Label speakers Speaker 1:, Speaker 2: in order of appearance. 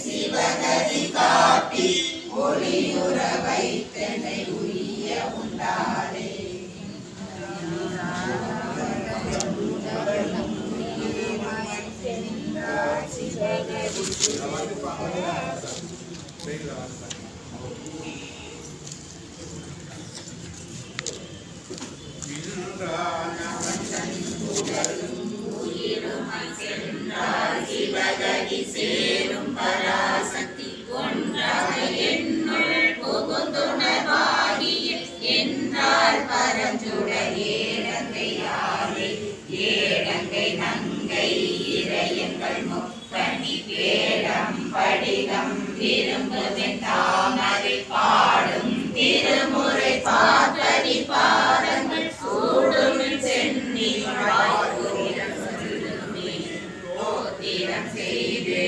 Speaker 1: சிவகதி காட்டி ஒளியுற வைத்தனை உரிய உண்டாரே. சிவகதி சேரும் பராசக்தி ஒன்றாக என்னுள் புகுந்துணர்வாகி என்றால் பரஞ்சுடர் ஏழங்கை யாரே. ஏழங்கை நங்கை இறையங்கள் முக்கணி வேடம் படிகம் விரும்புதென் தாமரை பாடும் திருமுறை பார்ப்பதி பாதங்கள் சூடுமில் சென்னி வாழ்வுடன் சொல்லுமே ஓத்திரம் செய்து